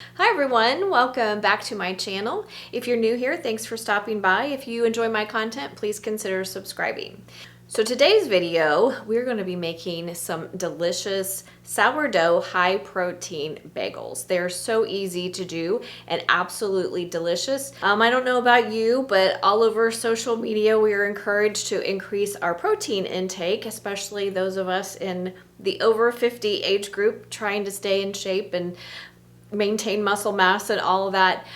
Hi everyone, welcome back to my channel. If you're new here, thanks for stopping by. If you enjoy my content, please consider subscribing. So today's video, we're going to be making some delicious sourdough high protein bagels. They're so easy to do and absolutely delicious. I don't know about you, but all over social media, we are encouraged to increase our protein intake, especially those of us in the over 50 age group trying to stay in shape and maintain muscle mass and all of that.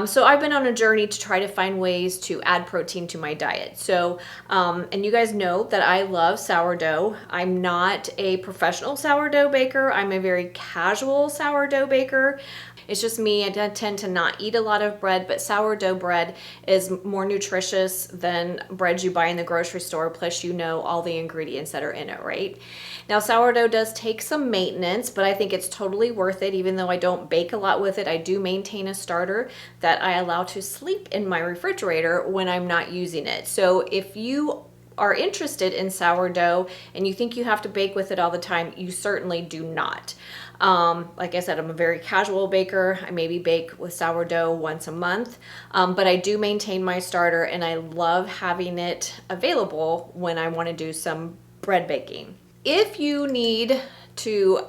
So I've been on a journey to try to find ways to add protein to my diet. So, and you guys know that I love sourdough. I'm not a professional sourdough baker. I'm a very casual sourdough baker. It's just me. I tend to not eat a lot of bread, but sourdough bread is more nutritious than bread you buy in the grocery store, plus you know all the ingredients that are in it, right? Now, sourdough does take some maintenance, but I think it's totally worth it. Even though I don't bake a lot with it, I do maintain a starter that I allow to sleep in my refrigerator when I'm not using it. So if you are interested in sourdough and you think you have to bake with it all the time, you certainly do not. Like I said, I'm a very casual baker. I maybe bake with sourdough once a month, but I do maintain my starter and I love having it available when I want to do some bread baking. If you need to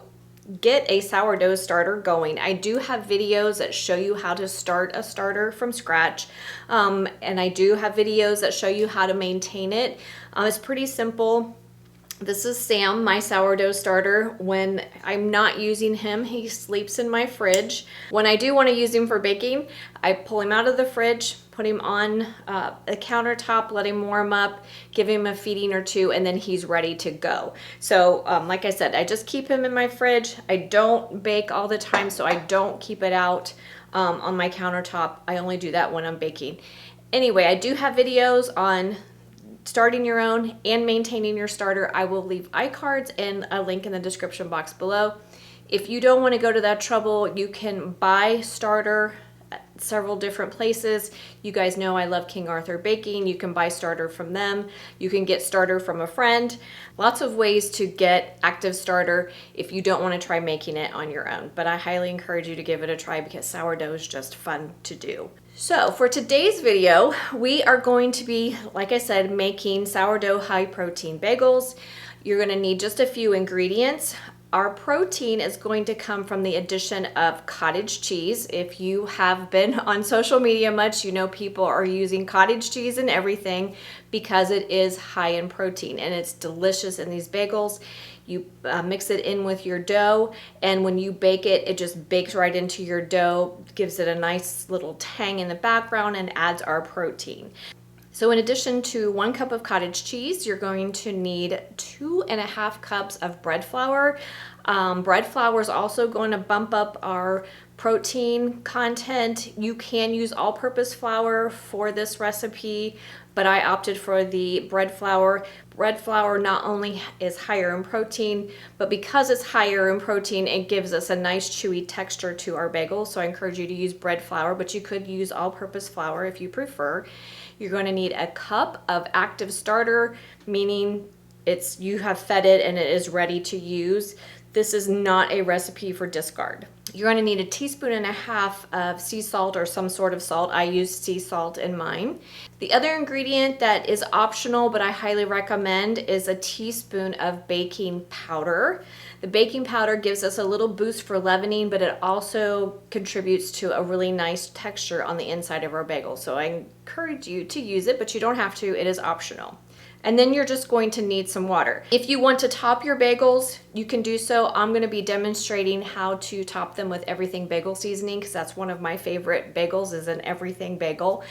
get a sourdough starter going, I do have videos that show you how to start a starter from scratch, and I do have videos that show you how to maintain it. It's pretty simple. This is Sam, my sourdough starter. When I'm not using him, he sleeps in my fridge. When I do want to use him for baking, I pull him out of the fridge, put him on a countertop, let him warm up, give him a feeding or two, and then he's ready to go. So like I said, I just keep him in my fridge. I don't bake all the time, so I don't keep it out on my countertop. I only do that when I'm baking. Anyway, I do have videos on starting your own and maintaining your starter. I will leave iCards and a link in the description box below. If you don't want to go to that trouble, you can buy starter at several different places. You guys know I love King Arthur Baking. You can buy starter from them. You can get starter from a friend. Lots of ways to get active starter if you don't want to try making it on your own. But I highly encourage you to give it a try because sourdough is just fun to do. So for today's video, we are going to be, like I said, making sourdough high protein bagels. You're going to need just a few ingredients. Our protein is going to come from the addition of cottage cheese. If you have been on social media much, you know people are using cottage cheese in everything because it is high in protein and it's delicious in these bagels. You mix it in with your dough, and when you bake it, it just bakes right into your dough, gives it a nice little tang in the background, and adds our protein. So in addition to 1 cup of cottage cheese, you're going to need 2.5 cups of bread flour. Bread flour is also going to bump up our protein content. You can use all-purpose flour for this recipe, but I opted for the bread flour. Bread flour not only is higher in protein, but because it's higher in protein, it gives us a nice chewy texture to our bagels. So I encourage you to use bread flour, but you could use all-purpose flour if you prefer. You're going to need a cup of active starter, meaning you have fed it and it is ready to use. This is not a recipe for discard. You're going to need 1.5 teaspoons of sea salt or some sort of salt. I use sea salt in mine. The other ingredient that is optional but I highly recommend is 1 teaspoon of baking powder. The baking powder gives us a little boost for leavening, but it also contributes to a really nice texture on the inside of our bagel. So I encourage you to use it, but you don't have to. It is optional. And then you're just going to need some water. If you want to top your bagels, you can do so. I'm going to be demonstrating how to top them with everything bagel seasoning because that's one of my favorite bagels is an everything bagel.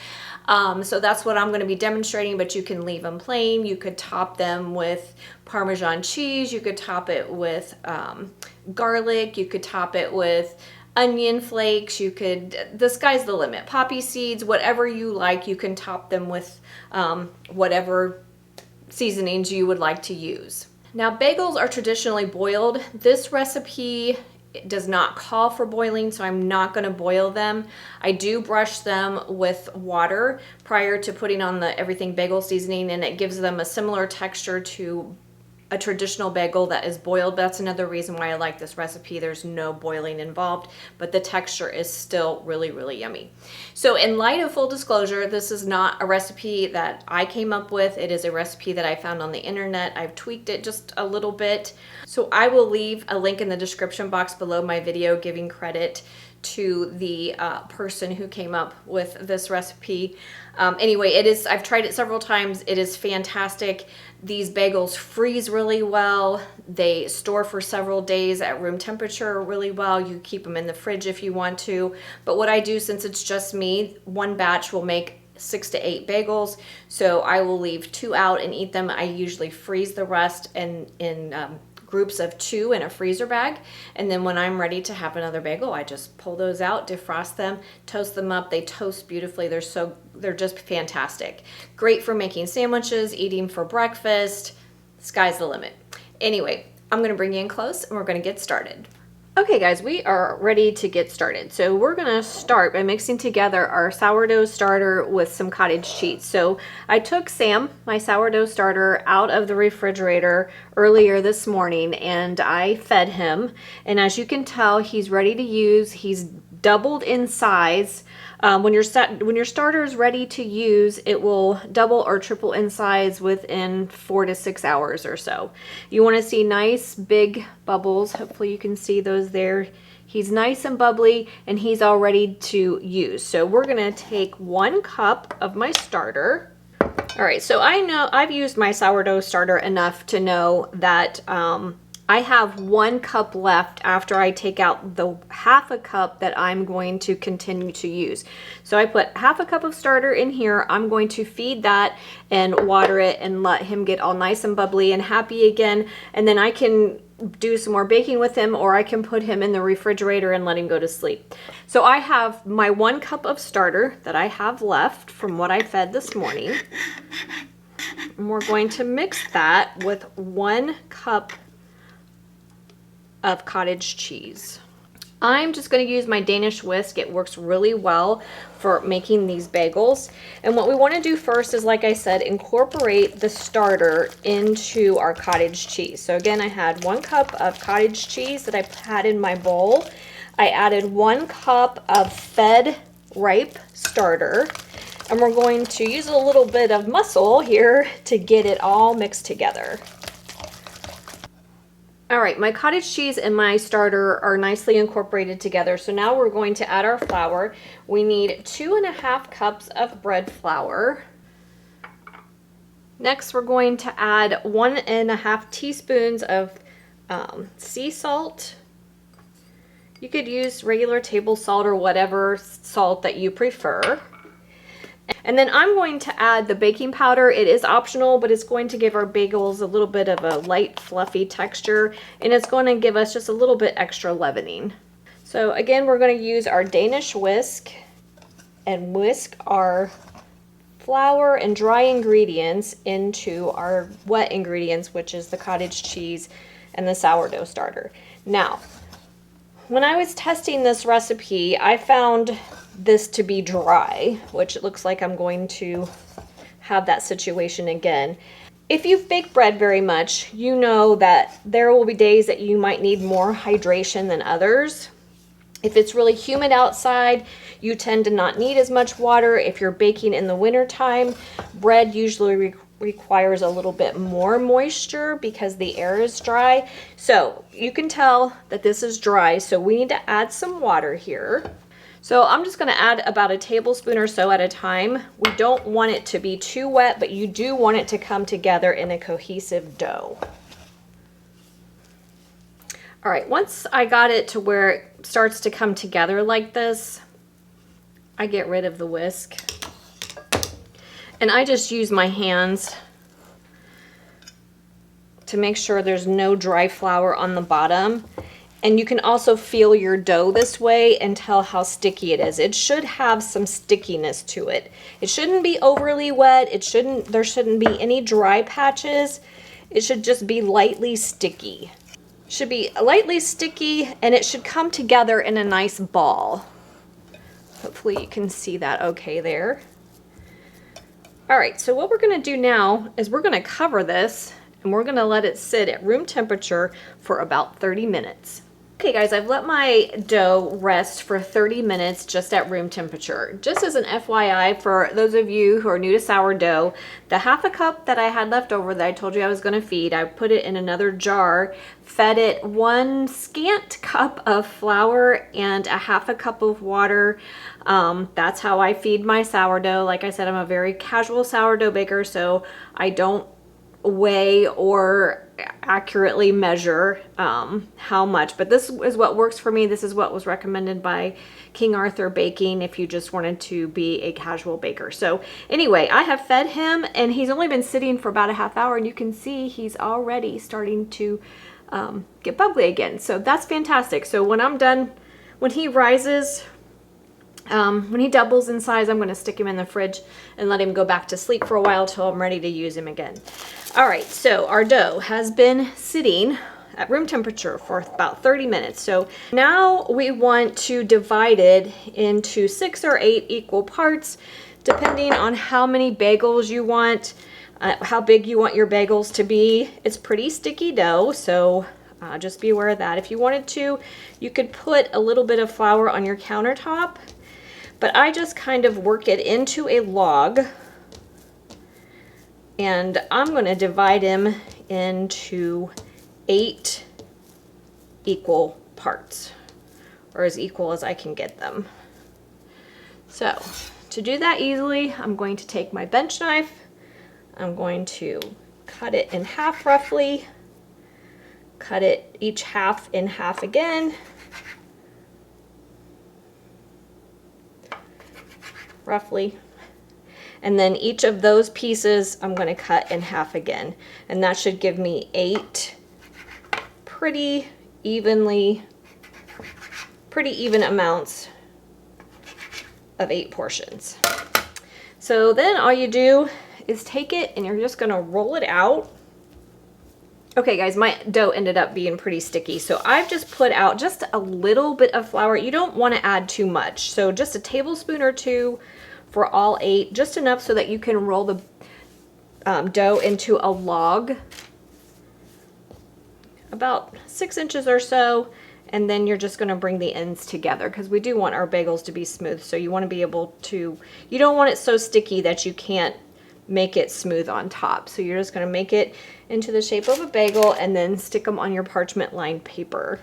So that's what I'm going to be demonstrating, but you can leave them plain. You could top them with Parmesan cheese. You could top it with garlic. You could top it with onion flakes. The sky's the limit. Poppy seeds, whatever you like, you can top them with whatever seasonings you would like to use. Now, bagels are traditionally boiled. This recipe does not call for boiling, so I'm not going to boil them. I do brush them with water prior to putting on the everything bagel seasoning, and it gives them a similar texture to a traditional bagel that is boiled. That's another reason why I like this recipe. There's no boiling involved, but the texture is still really, really yummy. So in light of full disclosure, this is not a recipe that I came up with. It is a recipe that I found on the internet. I've tweaked it just a little bit. So I will leave a link in the description box below my video giving credit to the person who came up with this recipe. Anyway, I've tried it several times. It is fantastic. These bagels freeze really well. They store for several days at room temperature really well. You keep them in the fridge if you want to. But what I do, since it's just me, one batch will make 6 to 8 bagels. So I will leave 2 out and eat them. I usually freeze the rest in groups of 2 in a freezer bag, and then when I'm ready to have another bagel, I just pull those out, defrost them, toast them up. They toast beautifully. They're just fantastic. Great for making sandwiches, eating for breakfast. Sky's the limit. Anyway, I'm gonna bring you in close and we're gonna get started. Okay guys, we are ready to get started. So we're gonna start by mixing together our sourdough starter with some cottage cheese. So I took Sam, my sourdough starter, out of the refrigerator earlier this morning and I fed him. And as you can tell, he's ready to use. He's doubled in size. When your starter is ready to use, it will double or triple in size within 4 to 6 hours or so. You want to see nice big bubbles. Hopefully you can see those there. He's nice and bubbly and he's all ready to use. So we're going to take 1 cup of my starter. All right, so I know I've used my sourdough starter enough to know that I have 1 cup left after I take out the half a cup that I'm going to continue to use. So I put half a cup of starter in here. I'm going to feed that and water it and let him get all nice and bubbly and happy again. And then I can do some more baking with him, or I can put him in the refrigerator and let him go to sleep. So I have my 1 cup of starter that I have left from what I fed this morning. And we're going to mix that with 1 cup of cottage cheese. I'm just going to use my Danish Whisk. It works really well for making these bagels. And what we want to do first is, like I said, incorporate the starter into our cottage cheese. So again, I had 1 cup of cottage cheese that I had in my bowl. I added 1 cup of fed ripe starter. And we're going to use a little bit of muscle here to get it all mixed together. All right, my cottage cheese and my starter are nicely incorporated together. So now we're going to add our flour. We need 2½ cups of bread flour. Next, we're going to add 1½ teaspoons of sea salt. You could use regular table salt or whatever salt that you prefer. And then I'm going to add the baking powder. It is optional, but it's going to give our bagels a little bit of a light, fluffy texture, and it's going to give us just a little bit extra leavening. So again, we're going to use our Danish Whisk and whisk our flour and dry ingredients into our wet ingredients, which is the cottage cheese and the sourdough starter. Now, when I was testing this recipe, I found this to be dry, which it looks like I'm going to have that situation again. If you've baked bread very much, you know that there will be days that you might need more hydration than others. If it's really humid outside, you tend to not need as much water. If you're baking in the winter time, bread usually requires a little bit more moisture because the air is dry. So you can tell that this is dry, so we need to add some water here. So I'm just going to add about a tablespoon or so at a time. We don't want it to be too wet, but you do want it to come together in a cohesive dough. All right, once I got it to where it starts to come together like this, I get rid of the whisk. And I just use my hands to make sure there's no dry flour on the bottom. And you can also feel your dough this way and tell how sticky it is. It should have some stickiness to it. It shouldn't be overly wet. There shouldn't be any dry patches. It should just be lightly sticky. It should be lightly sticky, and it should come together in a nice ball. Hopefully you can see that okay there. All right, so what we're gonna do now is we're gonna cover this And we're gonna let it sit at room temperature for about 30 minutes. Okay guys, I've let my dough rest for 30 minutes just at room temperature. Just as an FYI for those of you who are new to sourdough, the half a cup that I had left over that I told you I was gonna feed, I put it in another jar, fed it 1 scant cup of flour and a half a cup of water. That's how I feed my sourdough. Like I said, I'm a very casual sourdough baker, so I don't weigh or accurately measure how much, but this is what works for me. This is what was recommended by King Arthur Baking if you just wanted to be a casual baker. So anyway, I have fed him and he's only been sitting for about a half hour, and you can see he's already starting to get bubbly again. So that's fantastic. So when I'm done, when he rises, when he doubles in size, I'm going to stick him in the fridge and let him go back to sleep for a while till I'm ready to use him again. All right, so our dough has been sitting at room temperature for about 30 minutes. So now we want to divide it into 6 or 8 equal parts, depending on how many bagels you want, how big you want your bagels to be. It's pretty sticky dough, so just be aware of that. If you wanted to, you could put a little bit of flour on your countertop, but I just kind of work it into a log, and I'm going to divide him into 8 equal parts, or as equal as I can get them. So to do that easily, I'm going to take my bench knife, I'm going to cut it in half roughly, cut it each half in half again, roughly. And then each of those pieces I'm going to cut in half again. And that should give me 8 pretty even amounts of 8 portions. So then all you do is take it and you're just going to roll it out. Okay guys, my dough ended up being pretty sticky, so I've just put out just a little bit of flour. You don't want to add too much, so just a tablespoon or 2 for all 8, just enough so that you can roll the dough into a log about 6 inches or so, and then you're just going to bring the ends together because we do want our bagels to be smooth. So you want to be able to, you don't want it so sticky that you can't make it smooth on top. So you're just going to make it into the shape of a bagel and then stick them on your parchment lined paper.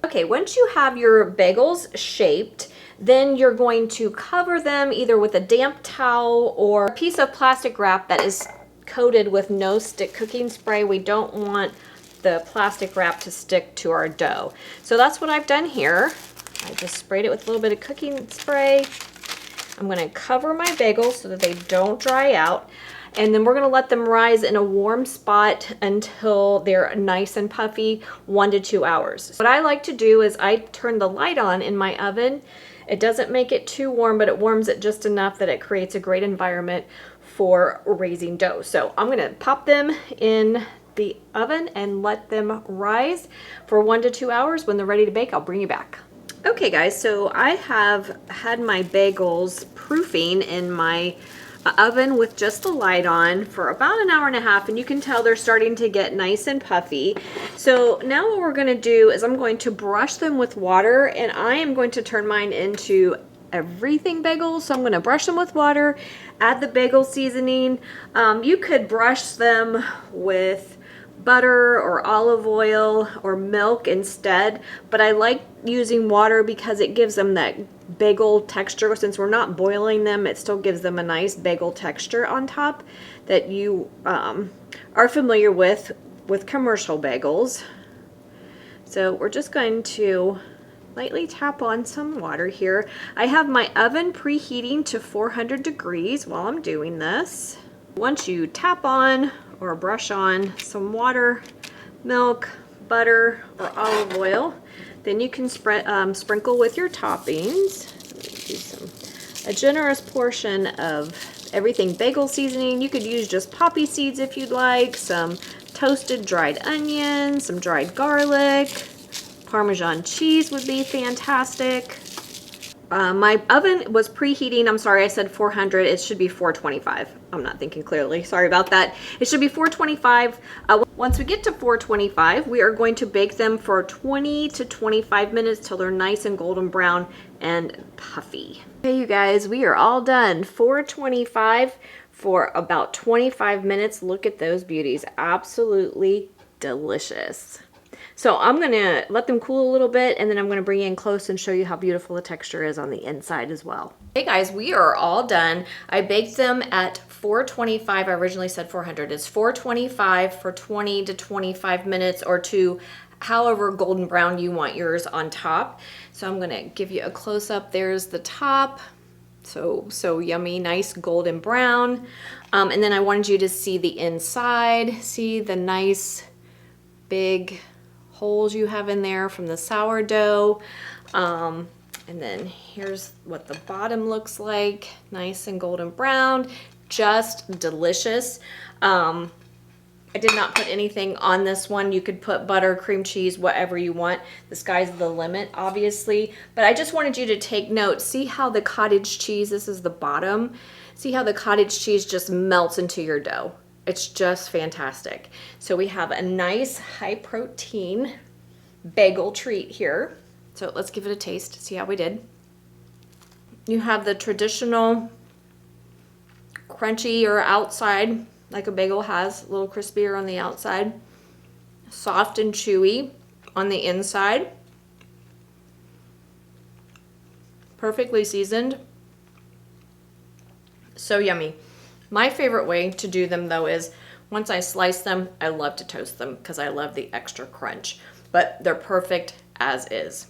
Okay, once you have your bagels shaped, then you're going to cover them either with a damp towel or a piece of plastic wrap that is coated with no stick cooking spray. We don't want the plastic wrap to stick to our dough. So that's what I've done here. I just sprayed it with a little bit of cooking spray. I'm going to cover my bagels so that they don't dry out. And then we're going to let them rise in a warm spot until they're nice and puffy, 1 to 2 hours. What I like to do is I turn the light on in my oven. It doesn't make it too warm, but it warms it just enough that it creates a great environment for raising dough. So I'm going to pop them in the oven and let them rise for 1 to 2 hours. When they're ready to bake, I'll bring you back. Okay guys, so I have had my bagels proofing in my oven with just the light on for about 1.5 hours, and you can tell they're starting to get nice and puffy. So now what we're going to do is I'm going to brush them with water, and I am going to turn mine into everything bagels. So I'm going to brush them with water, add the bagel seasoning. You could brush them with butter or olive oil or milk instead, but I like using water because it gives them that bagel texture. Since we're not boiling them, it still gives them a nice bagel texture on top that you are familiar with commercial bagels. So we're just going to lightly tap on some water here. I have my oven preheating to 400 degrees while I'm doing this. Once you tap on or brush on some water, milk, butter, or olive oil, then you can sprinkle with your toppings. Do a generous portion of everything bagel seasoning. You could use just poppy seeds if you'd like, some toasted dried onions, some dried garlic, Parmesan cheese would be fantastic. My oven was preheating. I'm sorry, I said 400. It should be 425. I'm not thinking clearly. Sorry about that. It should be 425. Once we get to 425, we are going to bake them for 20 to 25 minutes till they're nice and golden brown and puffy. Okay, you guys, we are all done. 425 for about 25 minutes. Look at those beauties. Absolutely delicious. So I'm gonna let them cool a little bit, and then I'm gonna bring you in close and show you how beautiful the texture is on the inside as well. Hey guys, we are all done. I baked them at 425. I originally said 400. It's 425 for 20 to 25 minutes, or to however golden brown you want yours on top. So I'm gonna give you a close up. There's the top. So yummy, nice golden brown. And then I wanted you to see the inside. See the nice big holes you have in there from the sourdough. And then here's what the bottom looks like. Nice and golden brown, just delicious. I did not put anything on this one. You could put butter, cream cheese, whatever you want. The sky's the limit, obviously. But I just wanted you to take note. See how the cottage cheese, this is the bottom. See how the cottage cheese just melts into your dough. It's just fantastic. So we have a nice high protein bagel treat here. So let's give it a taste, see how we did. You have the traditional crunchy or outside, like a bagel has, a little crispier on the outside, soft and chewy on the inside, perfectly seasoned, so yummy. My favorite way to do them though is once I slice them, I love to toast them because I love the extra crunch, but they're perfect as is.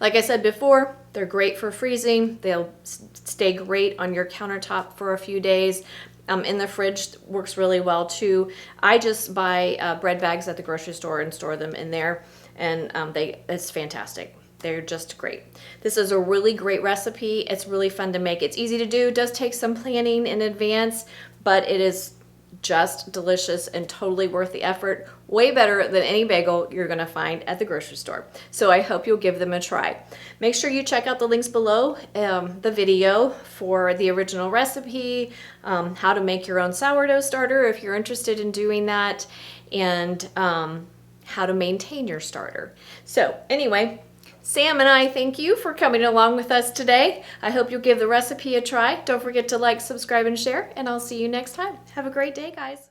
Like I said before, they're great for freezing. They'll stay great on your countertop for a few days. In the fridge works really well too. I just buy bread bags at the grocery store and store them in there, and it's fantastic. They're just great. This is a really great recipe. It's really fun to make. It's easy to do. It does take some planning in advance, but it is just delicious and totally worth the effort. Way better than any bagel you're gonna find at the grocery store. So I hope you'll give them a try. Make sure you check out the links below the video for the original recipe, how to make your own sourdough starter if you're interested in doing that, and how to maintain your starter. So anyway, Sam and I thank you for coming along with us today. I hope you'll give the recipe a try. Don't forget to like, subscribe, and share, and I'll see you next time. Have a great day, guys.